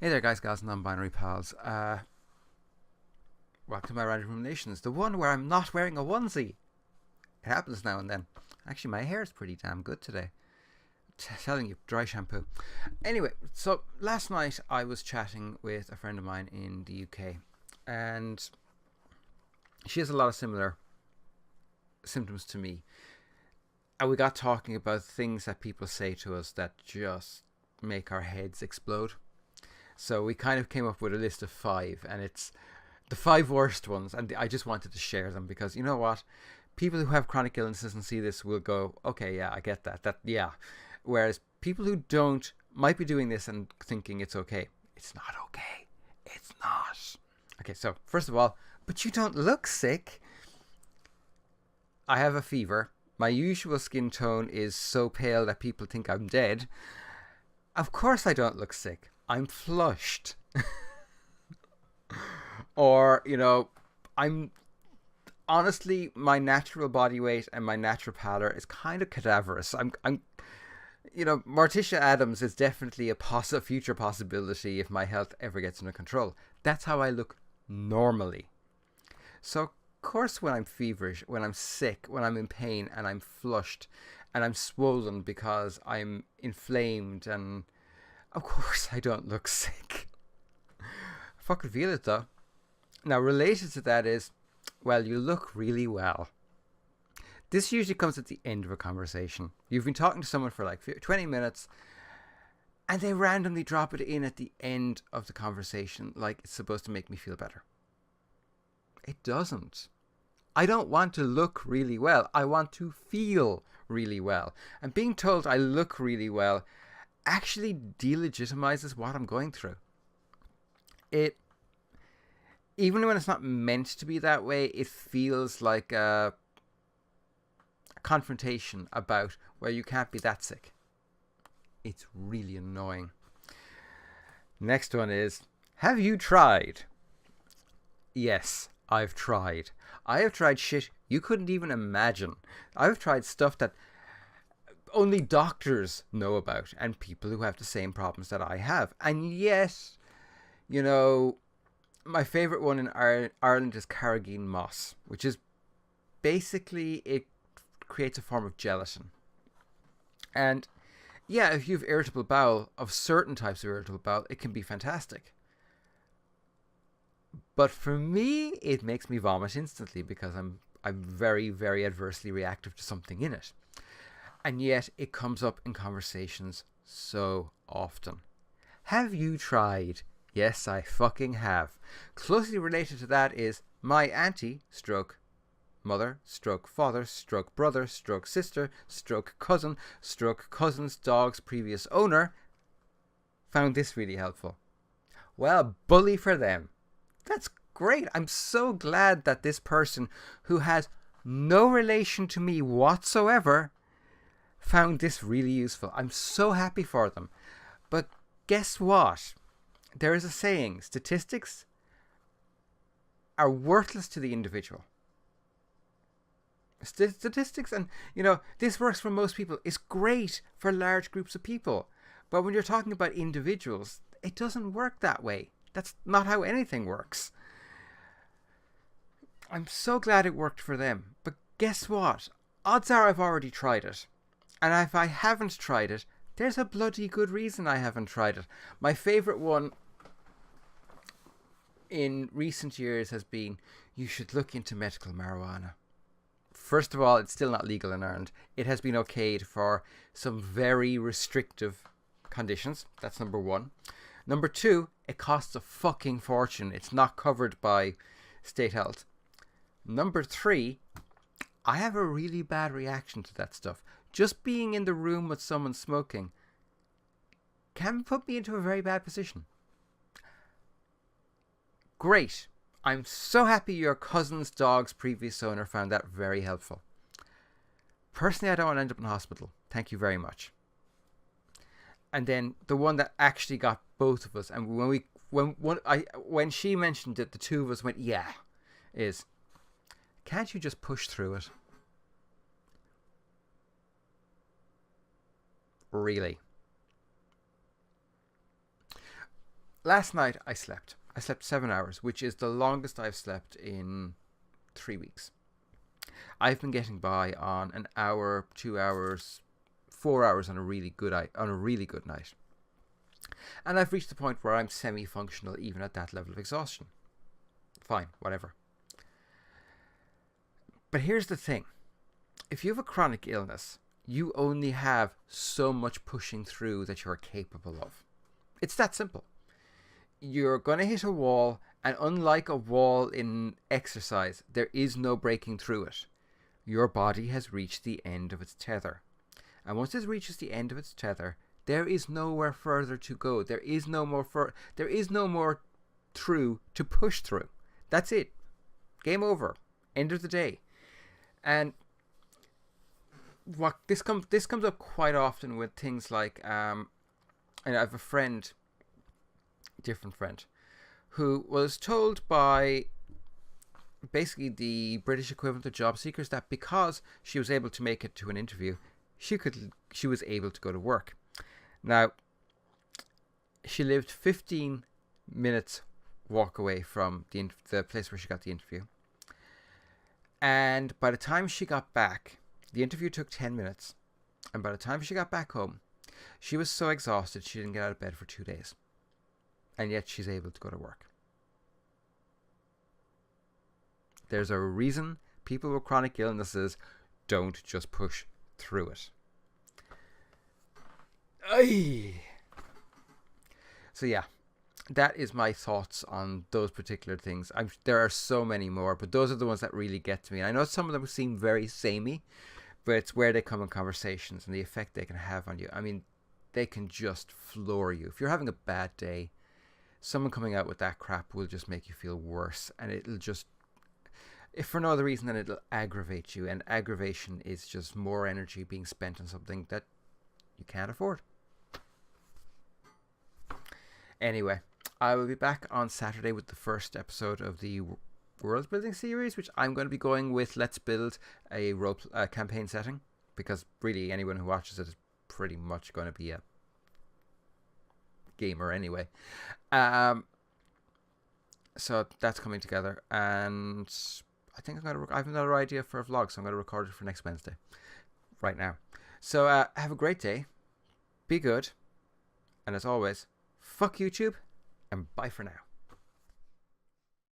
Hey there, guys, gals, and non-binary pals. Welcome to my random Ruminations, the one where I'm not wearing a onesie. It happens now and then. Actually, my hair is pretty damn good today. Telling you, dry shampoo. Anyway, so last night I was chatting with a friend of mine in the UK, and she has a lot of similar symptoms to me. And we got talking about things that people say to us that just make our heads explode. So we kind of came up with a list of 5, and it's the 5 worst ones, and I just wanted to share them because you know what? People who have chronic illnesses and see this will go, okay, yeah, I get that. Yeah. Whereas people who don't might be doing this and thinking it's okay. It's not okay. It's not. Okay, so first of all, but you don't look sick. I have a fever. My usual skin tone is so pale that people think I'm dead. Of course I don't look sick. I'm flushed. Or, I'm honestly, my natural body weight and my natural pallor is kind of cadaverous. Morticia Adams is definitely a future possibility if my health ever gets under control. That's how I look normally. So, of course, when I'm feverish, when I'm sick, when I'm in pain and I'm flushed and I'm swollen because I'm inflamed, and of course I don't look sick. I fucking feel it though. Now, related to that is, well, you look really well. This usually comes at the end of a conversation. You've been talking to someone for like 20 minutes, and they randomly drop it in at the end of the conversation like it's supposed to make me feel better. It doesn't. I don't want to look really well. I want to feel really well. And being told I look really well actually delegitimizes what I'm going through. Even when it's not meant to be that way, it feels like a confrontation about where you can't be that sick. It's really annoying. Next one is, have you tried? Yes, I've tried. I have tried shit you couldn't even imagine. I've tried stuff that only doctors know about and people who have the same problems that I have. And yet, my favourite one in Ireland is carrageen moss, which is basically, it creates a form of gelatin. And yeah, if you have irritable bowel, of certain types of irritable bowel, it can be fantastic. But for me, it makes me vomit instantly because I'm very, very adversely reactive to something in it. And yet it comes up in conversations so often. Have you tried? Yes, I fucking have. Closely related to that is my auntie, stroke mother, stroke father, stroke brother, stroke sister, stroke cousin, stroke cousin's dog's previous owner found this really helpful. Well, bully for them. That's great. I'm so glad that this person who has no relation to me whatsoever found this really useful. I'm so happy for them. But guess what? There is a saying, statistics are worthless to the individual. Statistics, and this works for most people. It's great for large groups of people. But when you're talking about individuals, it doesn't work that way. That's not how anything works. I'm so glad it worked for them. But guess what? Odds are I've already tried it. And if I haven't tried it, there's a bloody good reason I haven't tried it. My favourite one in recent years has been, you should look into medical marijuana. First of all, it's still not legal in Ireland. It has been okayed for some very restrictive conditions. That's number 1. Number 2, it costs a fucking fortune. It's not covered by state health. Number 3, I have a really bad reaction to that stuff. Just being in the room with someone smoking can put me into a very bad position. Great. I'm so happy your cousin's dog's previous owner found that very helpful. Personally, I don't want to end up in hospital. Thank you very much. And then the one that actually got both of us, and when she mentioned it, the two of us went, yeah, is, can't you just push through it? Really? last night I slept. I slept 7 hours, which is the longest I've slept in 3 weeks. I've been getting by on an hour, 2 hours, 4 hours on a really good night, and I've reached the point where I'm semi-functional even at that level of exhaustion. Fine, whatever. But here's the thing: if you have a chronic illness, you only have so much pushing through that you're capable of. It's that simple. You're going to hit a wall, and unlike a wall in exercise, there is no breaking through it. Your body has reached the end of its tether. And once it reaches the end of its tether, there is nowhere further to go. There is no more through to push through. That's it. Game over. End of the day. And what this comes up quite often with things like and I have a different friend, who was told by basically the British equivalent of job seekers that because she was able to make it to an interview, she was able to go to work. Now, she lived 15 minutes walk away from the place where she got the interview, and by the time she got back, the interview took 10 minutes, and by the time she got back home, she was so exhausted she didn't get out of bed for 2 days, and yet she's able to go to work. There's a reason people with chronic illnesses don't just push through it. Aye. So yeah, that is my thoughts on those particular things. There are so many more, but those are the ones that really get to me. And I know some of them seem very samey, but it's where they come in conversations and the effect they can have on you. I mean, they can just floor you. If you're having a bad day, someone coming out with that crap will just make you feel worse, and it'll just, if for no other reason than it'll aggravate you, and aggravation is just more energy being spent on something that you can't afford. Anyway, I will be back on Saturday with the first episode of the world building series, which I'm going to be going with Let's Build a role campaign setting, because really anyone who watches it is pretty much going to be a gamer anyway. So that's coming together, and I think I have another idea for a vlog, so I'm going to record it for next Wednesday right now. So have a great day, be good, and as always, fuck YouTube, and bye for now.